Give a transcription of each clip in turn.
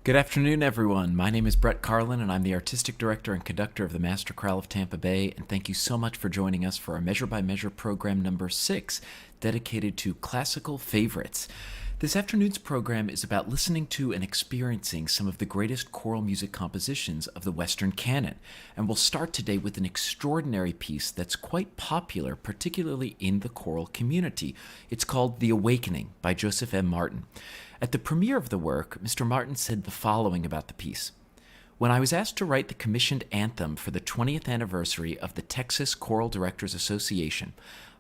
Good afternoon, everyone. My name is Brett Carlin, and I'm the Artistic Director and Conductor of the Master Chorale of Tampa Bay, and thank you so much for joining us for our Measure by Measure program number 6, dedicated to classical favorites. This afternoon's program is about listening to and experiencing some of the greatest choral music compositions of the Western canon, and we'll start today with an extraordinary piece that's quite popular, particularly in the choral community. It's called The Awakening by Joseph M. Martin. At the premiere of the work, Mr. Martin said the following about the piece. When I was asked to write the commissioned anthem for the 20th anniversary of the Texas Choral Directors Association,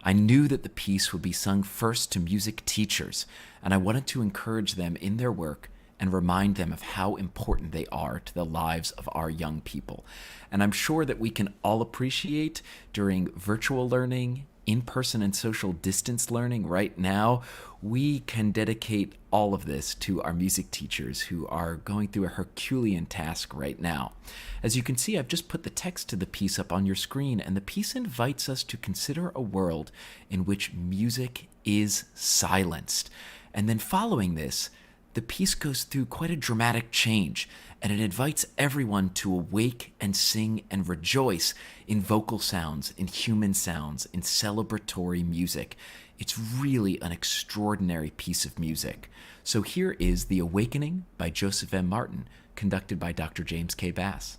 I knew that the piece would be sung first to music teachers, and I wanted to encourage them in their work and remind them of how important they are to the lives of our young people. And I'm sure that we can all appreciate during virtual learning, in-person and social distance learning right now, we can dedicate all of this to our music teachers who are going through a Herculean task right now. As you can see, I've just put the text to the piece up on your screen, and the piece invites us to consider a world in which music is silenced. And then following this, the piece goes through quite a dramatic change, and it invites everyone to awake and sing and rejoice in vocal sounds, in human sounds, in celebratory music. It's really an extraordinary piece of music. So here is The Awakening by Joseph M. Martin, conducted by Dr. James K. Bass.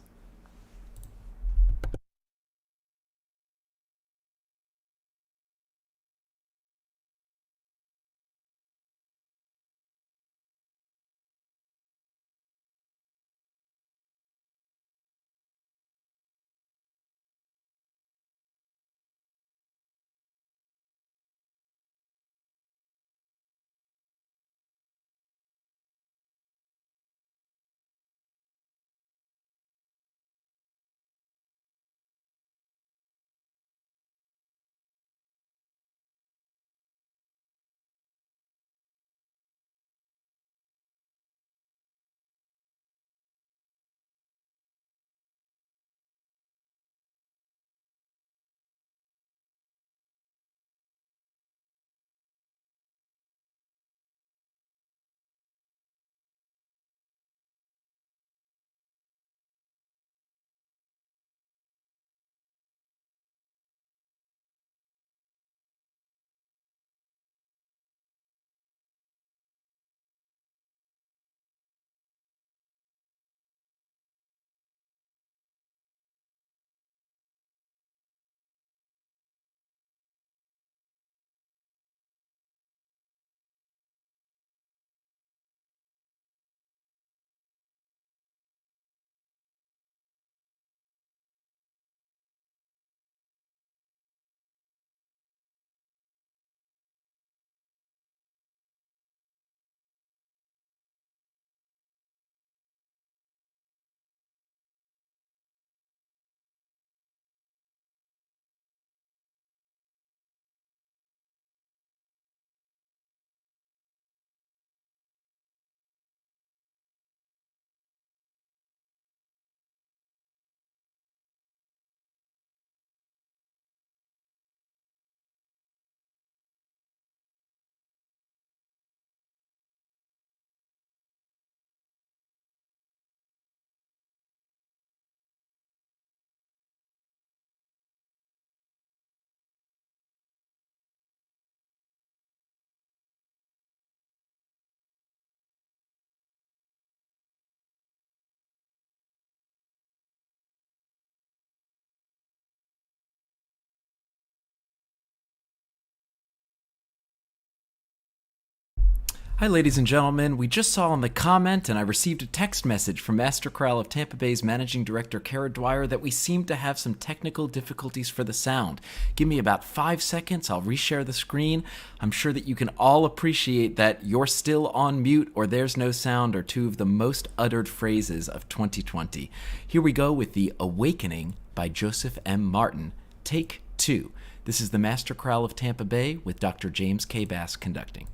Hi, ladies and gentlemen. We just saw in the comment, and I received a text message from Master Chorale of Tampa Bay's Managing Director, Keller Dwyer, that we seem to have some technical difficulties for the sound. Give me about 5 seconds. I'll reshare the screen. I'm sure that you can all appreciate that "you're still on mute" or "there's no sound" are two of the most uttered phrases of 2020. Here we go with The Awakening by Joseph M. Martin. Take 2. This is the Master Chorale of Tampa Bay with Dr. James K. Bass conducting.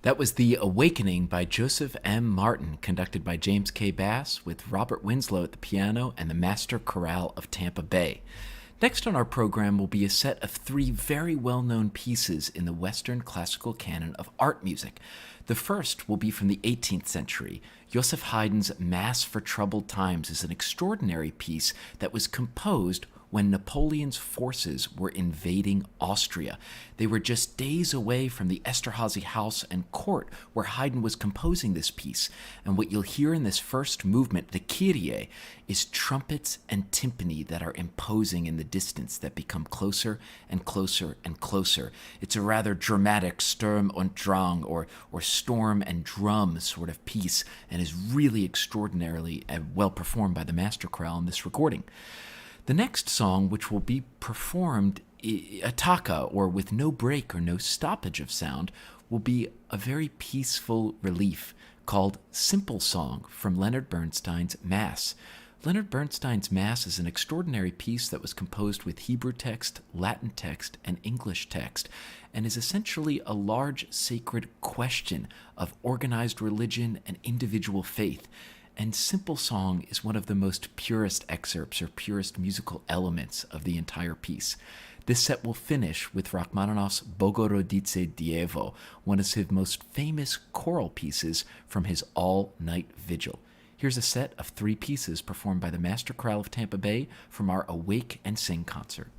That was The Awakening by Joseph M. Martin, conducted by James K. Bass, with Robert Winslow at the piano and the Master Chorale of Tampa Bay. Next on our program will be a set of 3 very well-known pieces in the Western classical canon of art music. The first will be from the 18th century. Joseph Haydn's Mass for Troubled Times is an extraordinary piece that was composed when Napoleon's forces were invading Austria. They were just days away from the Esterhazy house and court where Haydn was composing this piece, and what you'll hear in this first movement, the Kyrie, is trumpets and timpani that are imposing in the distance that become closer and closer and closer. It's a rather dramatic Sturm und Drang, or storm and drum sort of piece, and is really extraordinarily well performed by the Master Chorale in this recording. The next song, which will be performed attacca, or with no break or no stoppage of sound, will be a very peaceful relief called Simple Song from Leonard Bernstein's Mass. Leonard Bernstein's Mass is an extraordinary piece that was composed with Hebrew text, Latin text, and English text, and is essentially a large sacred question of organized religion and individual faith. And Simple Song is one of the most purest excerpts or purest musical elements of the entire piece. This set will finish with Rachmaninoff's Bogorodice Dievo, one of his most famous choral pieces from his all-night vigil. Here's a set of 3 pieces performed by the Master Chorale of Tampa Bay from our Awake and Sing concert.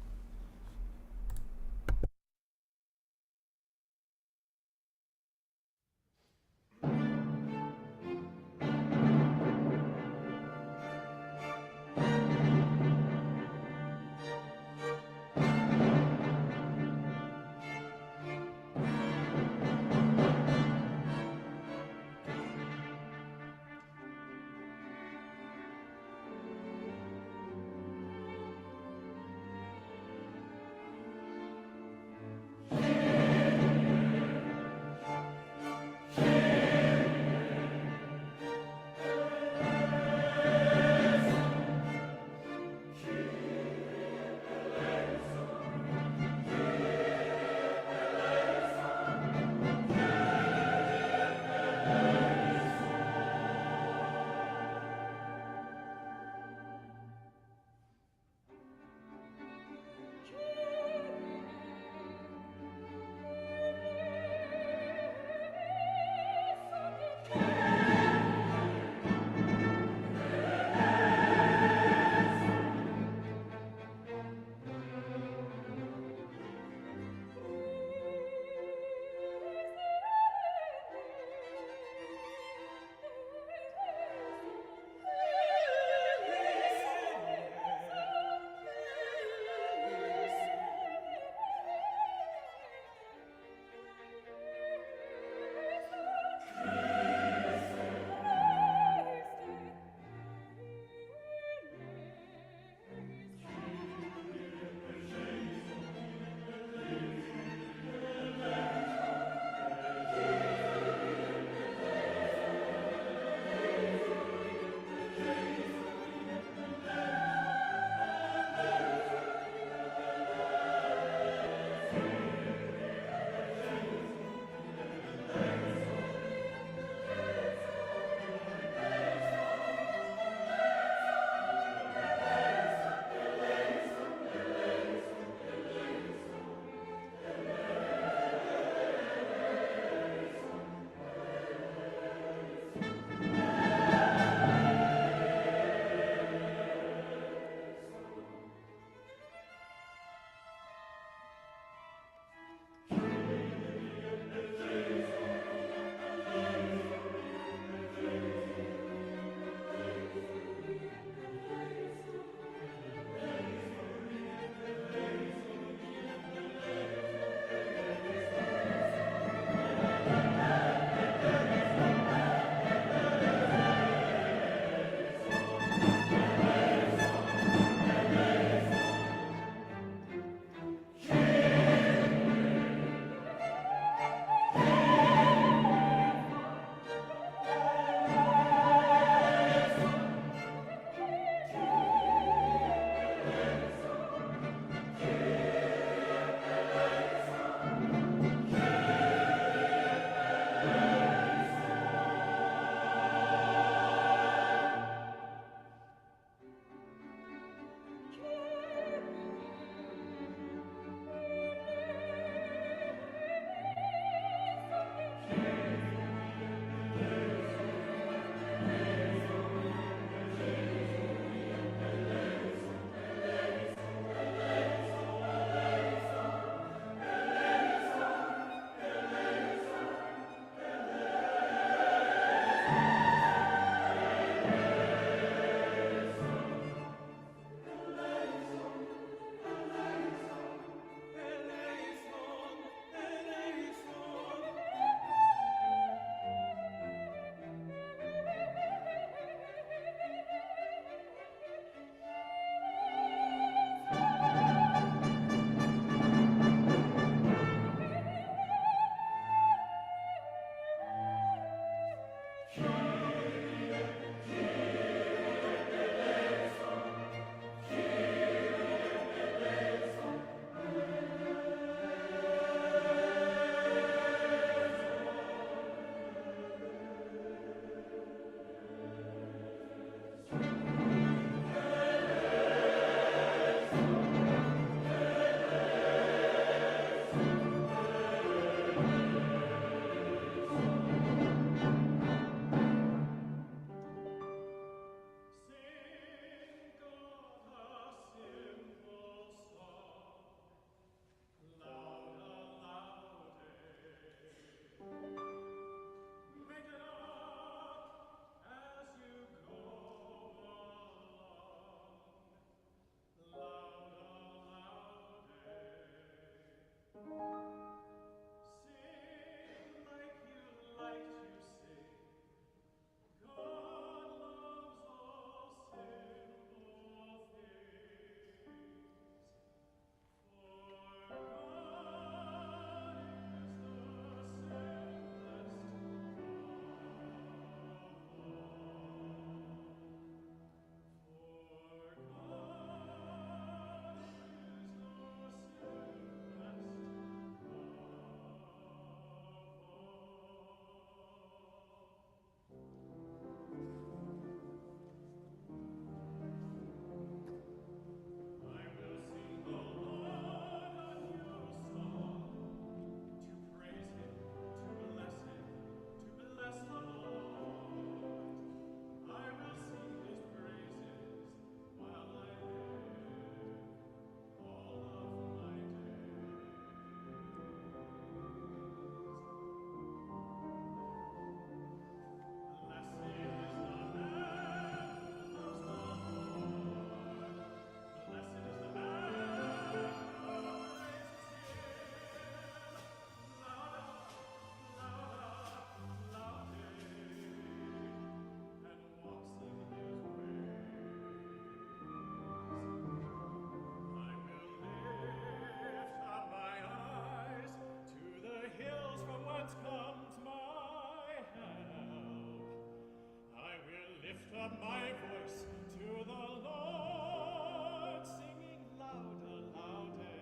up my voice to the Lord, singing louder, louder.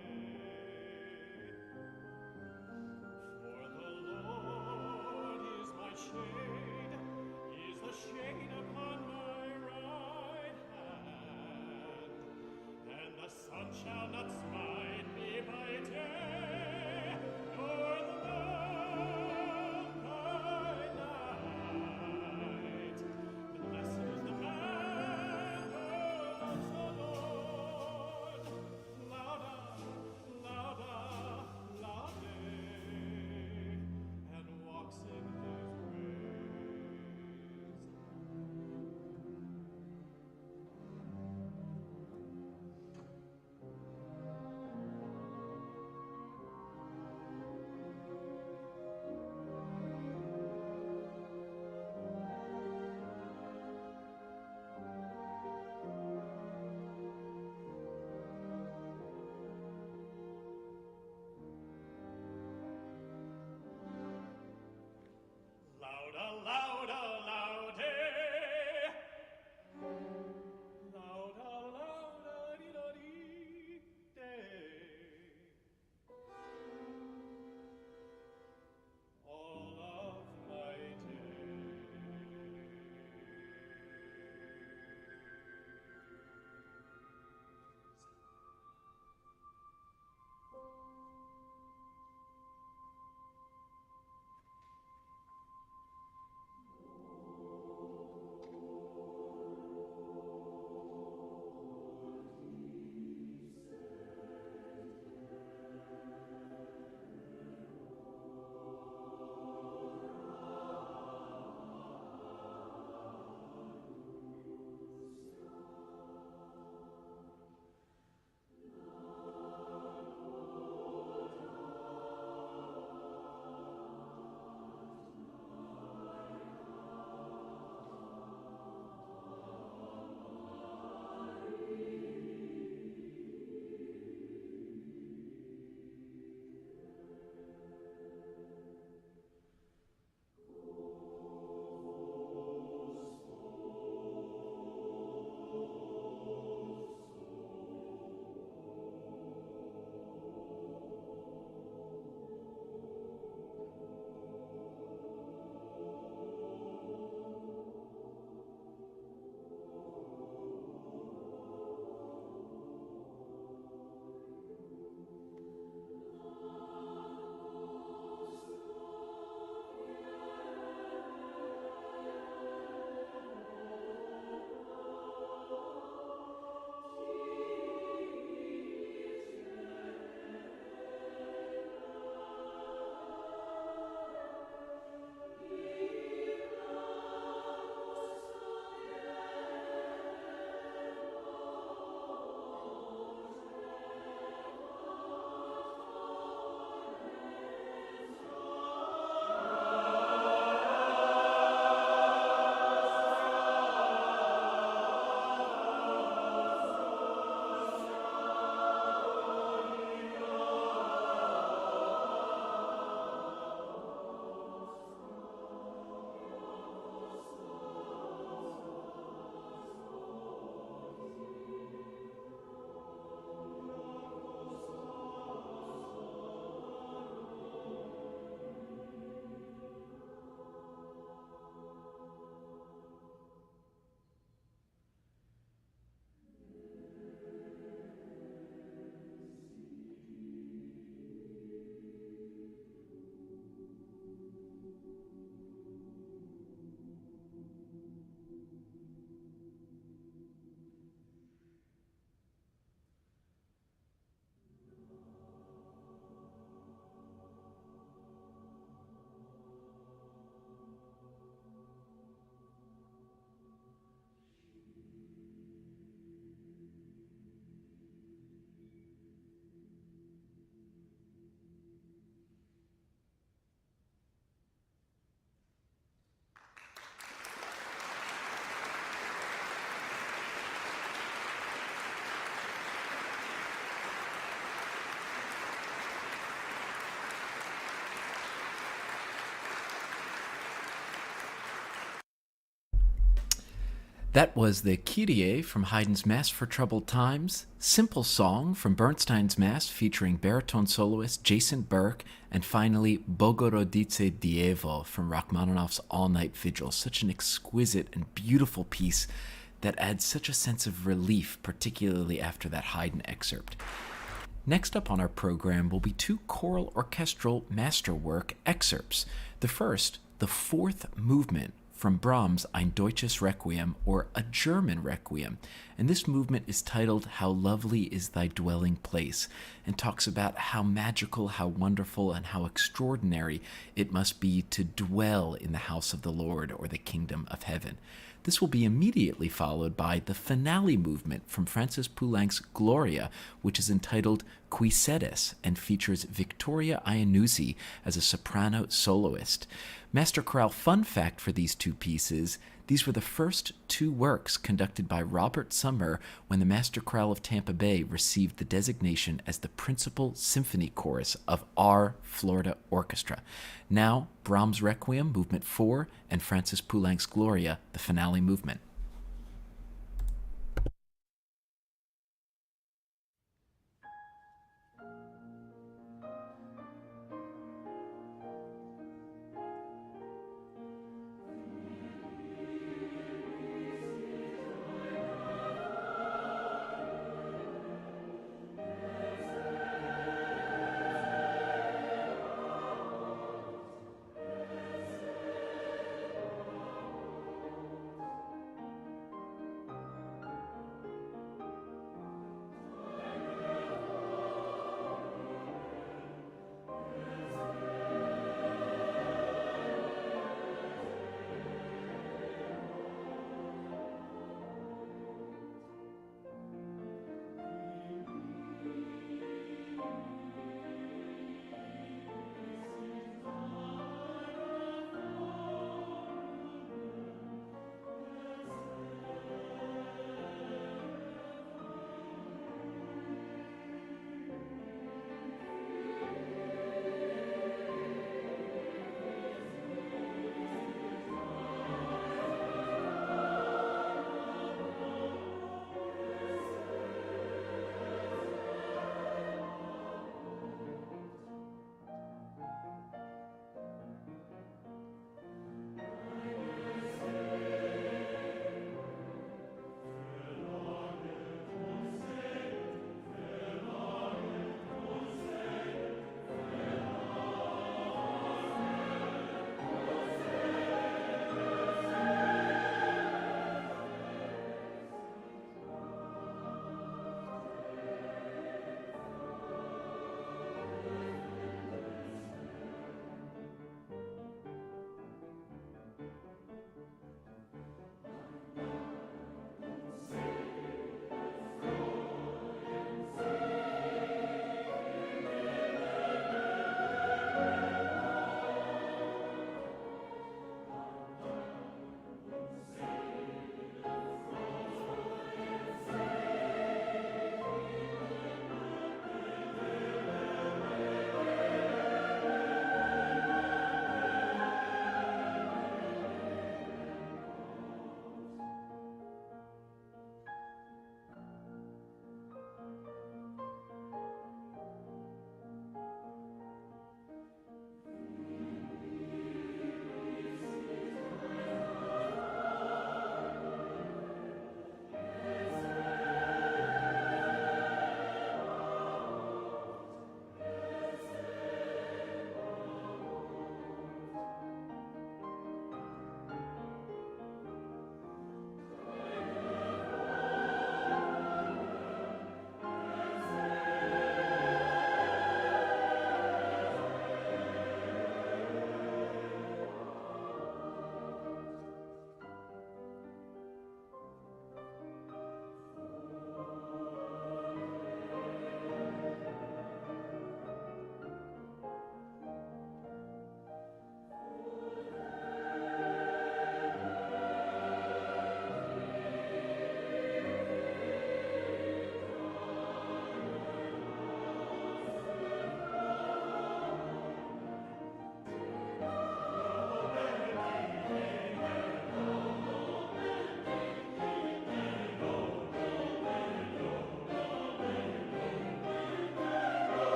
For the Lord is my shade, is the shade upon my right hand, and the sun shall not smite me by day, nor the moon by night. Blessed is the man That was the Kyrie from Haydn's Mass for Troubled Times, Simple Song from Bernstein's Mass featuring baritone soloist Jason Burke, and finally Bogorodice Dievo from Rachmaninoff's All Night Vigil. Such an exquisite and beautiful piece that adds such a sense of relief, particularly after that Haydn excerpt. Next up on our program will be two choral orchestral masterwork excerpts. The first, the fourth movement from Brahms' Ein Deutsches Requiem, or a German Requiem. And this movement is titled How Lovely is Thy Dwelling Place, and talks about how magical, how wonderful, and how extraordinary it must be to dwell in the house of the Lord, or the kingdom of heaven. This will be immediately followed by the finale movement from Francis Poulenc's Gloria, which is entitled Qui Sedes and features Victoria Iannuzzi as a soprano soloist. Master Chorale fun fact for these two pieces: these were the first two works conducted by Robert Summer when the Master Chorale of Tampa Bay received the designation as the principal symphony chorus of our Florida Orchestra. Now, Brahms' Requiem, Movement 4, and Francis Poulenc's Gloria, the finale movement.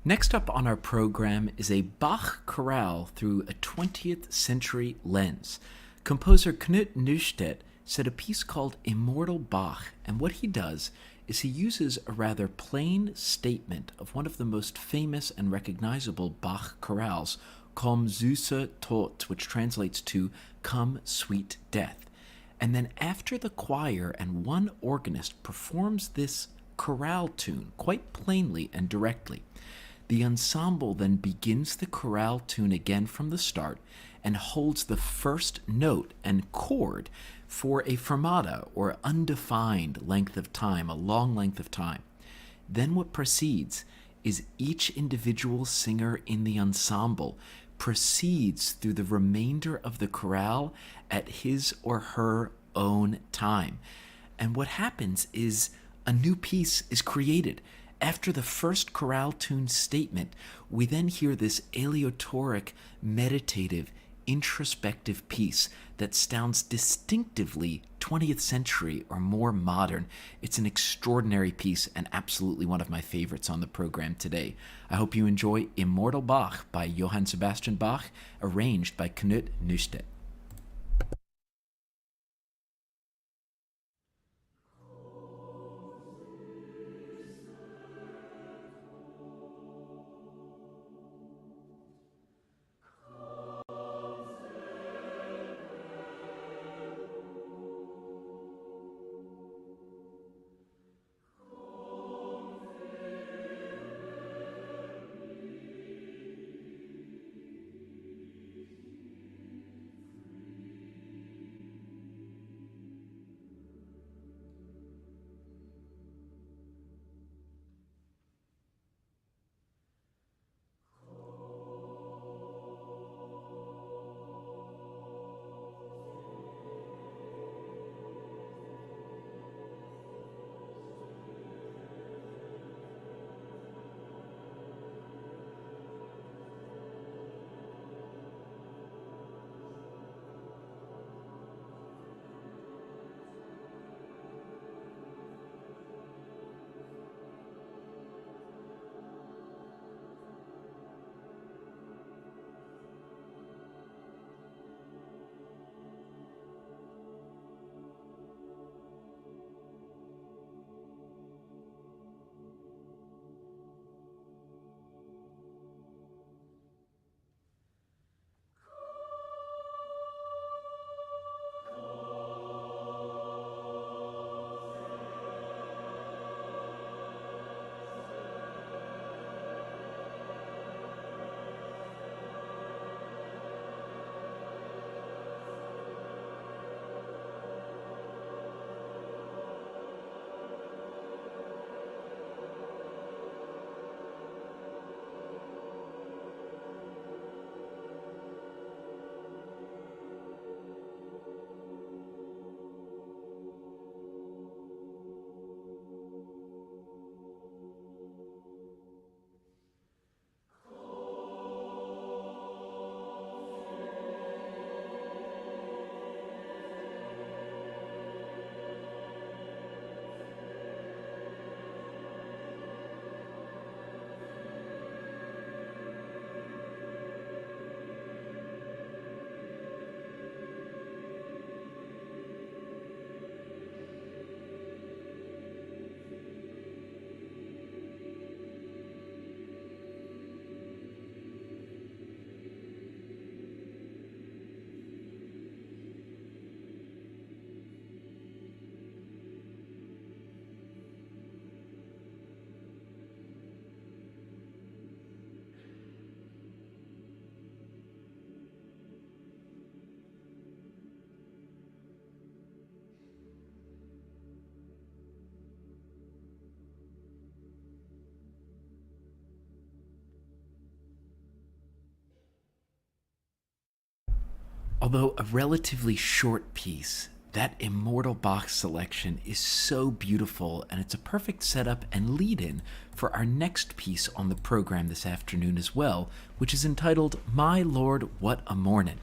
Next up on our program is a Bach chorale through a 20th century lens. Composer Knut Neustedt said a piece called Immortal Bach, and what he does is he uses a rather plain statement of one of the most famous and recognizable Bach chorales, Komm süßer Tod, which translates to Come Sweet Death. And then after the choir and one organist performs this chorale tune quite plainly and directly, the ensemble then begins the chorale tune again from the start and holds the first note and chord for a fermata, or undefined length of time, a long length of time. Then what proceeds is each individual singer in the ensemble proceeds through the remainder of the chorale at his or her own time. And what happens is a new piece is created. After the first chorale tune statement, we then hear this aleatoric, meditative, introspective piece that sounds distinctively 20th century or more modern. It's an extraordinary piece and absolutely one of my favorites on the program today. I hope you enjoy Immortal Bach by Johann Sebastian Bach, arranged by Knut Neustedt. Although a relatively short piece, that Immortal Bach selection is so beautiful, and it's a perfect setup and lead-in for our next piece on the program this afternoon as well, which is entitled My Lord, What a Mornin'.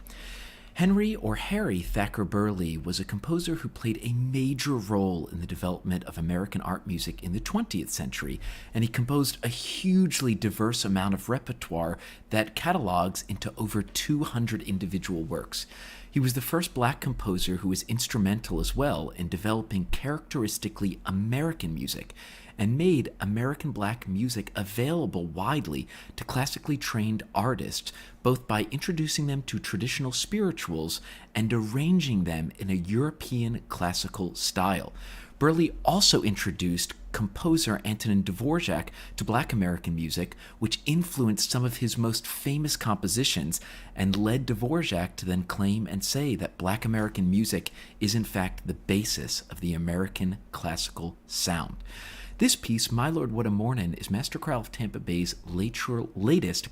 Henry or Harry Thacker Burleigh was a composer who played a major role in the development of American art music in the 20th century, and he composed a hugely diverse amount of repertoire that catalogs into over 200 individual works. He was the first black composer who was instrumental as well in developing characteristically American music and made American black music available widely to classically trained artists, both by introducing them to traditional spirituals and arranging them in a European classical style. Burleigh also introduced composer Antonin Dvorak to black American music, which influenced some of his most famous compositions and led Dvorak to then claim and say that black American music is in fact the basis of the American classical sound. This piece, My Lord, What a Mornin', is Master Chorale of Tampa Bay's latest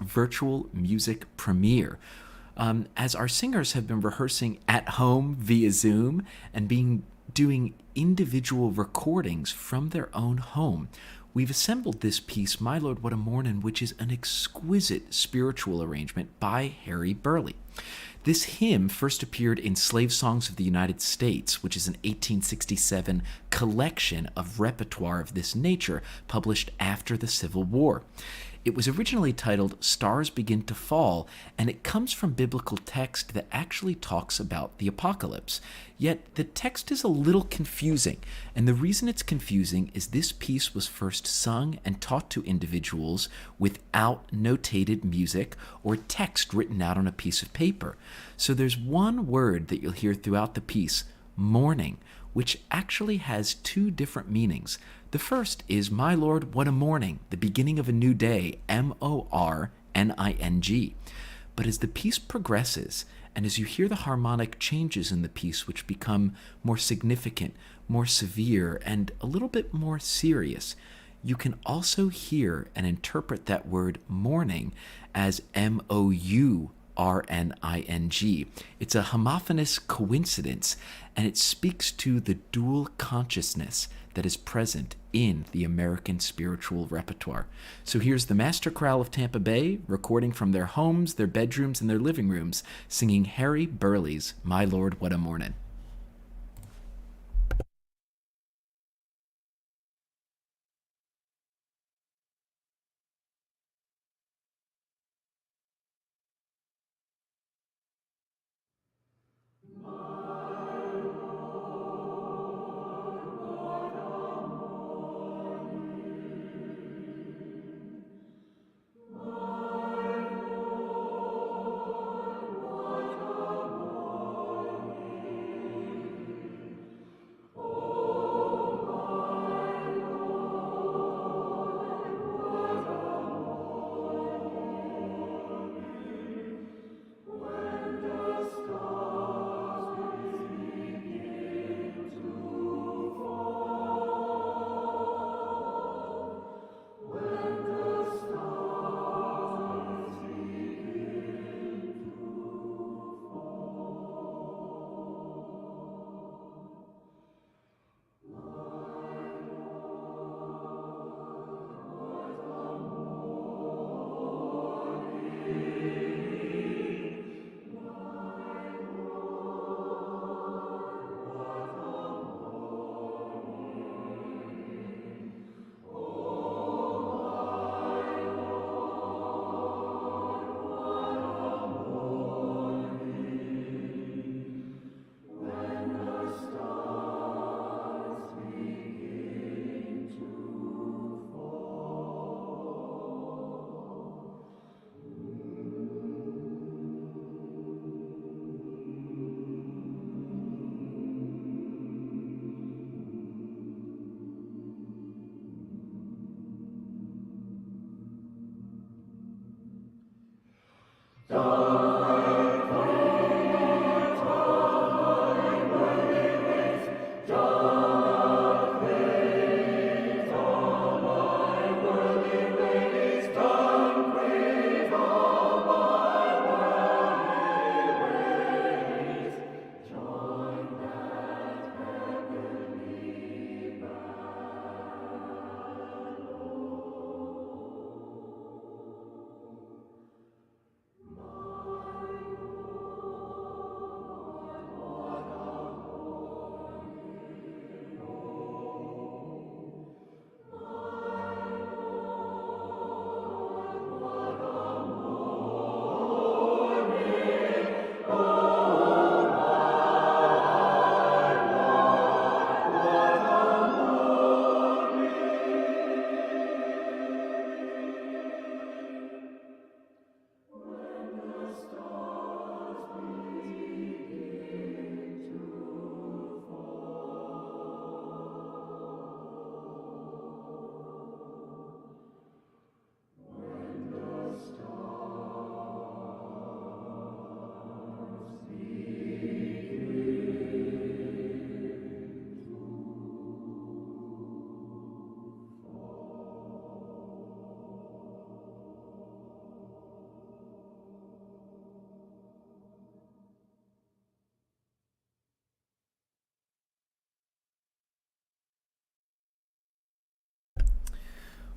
virtual music premiere. As our singers have been rehearsing at home via Zoom and doing individual recordings from their own home, we've assembled this piece, My Lord, What a Mornin', which is an exquisite spiritual arrangement by Harry Burleigh. This hymn first appeared in Slave Songs of the United States, which is an 1867 collection of repertoire of this nature published after the Civil War. It was originally titled Stars Begin to Fall, and it comes from biblical text that actually talks about the apocalypse. Yet the text is a little confusing, and the reason it's confusing is this piece was first sung and taught to individuals without notated music or text written out on a piece of paper. So there's one word that you'll hear throughout the piece, morning, which actually has two different meanings. The first is, My Lord, what a morning, the beginning of a new day, morning. But as the piece progresses, and as you hear the harmonic changes in the piece, which become more significant, more severe, and a little bit more serious, you can also hear and interpret that word morning as morning. It's a homophonous coincidence, and it speaks to the dual consciousness that is present in the American spiritual repertoire. So here's the Master Chorale of Tampa Bay, recording from their homes, their bedrooms, and their living rooms, singing Harry Burleigh's My Lord, What a Mornin'.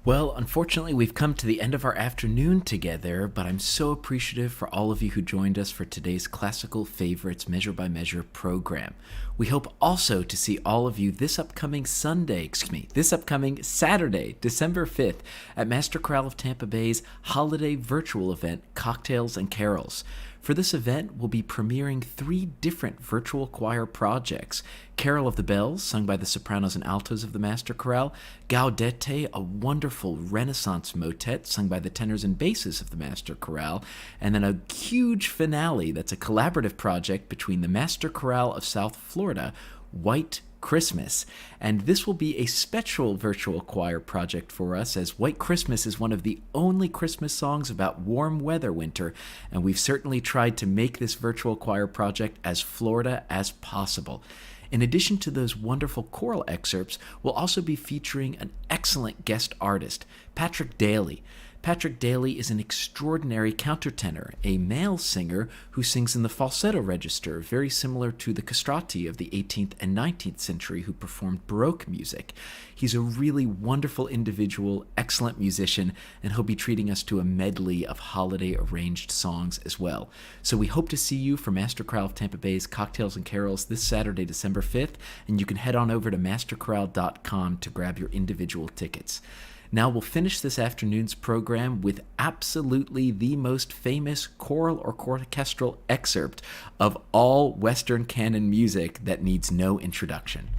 Well, unfortunately, we've come to the end of our afternoon together, but I'm so appreciative for all of you who joined us for today's Classical Favorites Measure by Measure program. We hope also to see all of you this upcoming Saturday, December 5th, at Master Chorale of Tampa Bay's holiday virtual event, Cocktails and Carols. For this event, we'll be premiering 3 different virtual choir projects: Carol of the Bells, sung by the sopranos and altos of the Master Chorale; Gaudete, a wonderful Renaissance motet sung by the tenors and basses of the Master Chorale; and then a huge finale that's a collaborative project between the Master Chorale of South Florida, White Christmas. And this will be a special virtual choir project for us, as White Christmas is one of the only Christmas songs about warm weather winter, and we've certainly tried to make this virtual choir project as Florida as possible. In addition to those wonderful choral excerpts, we'll also be featuring an excellent guest artist, Patrick Daly. Patrick Daly is an extraordinary countertenor, a male singer who sings in the falsetto register, very similar to the castrati of the 18th and 19th century who performed Baroque music. He's a really wonderful individual, excellent musician, and he'll be treating us to a medley of holiday-arranged songs as well. So we hope to see you for Master Chorale of Tampa Bay's Cocktails and Carols this Saturday, December 5th, and you can head on over to masterchorale.com to grab your individual tickets. Now we'll finish this afternoon's program with absolutely the most famous choral or orchestral excerpt of all Western canon music that needs no introduction.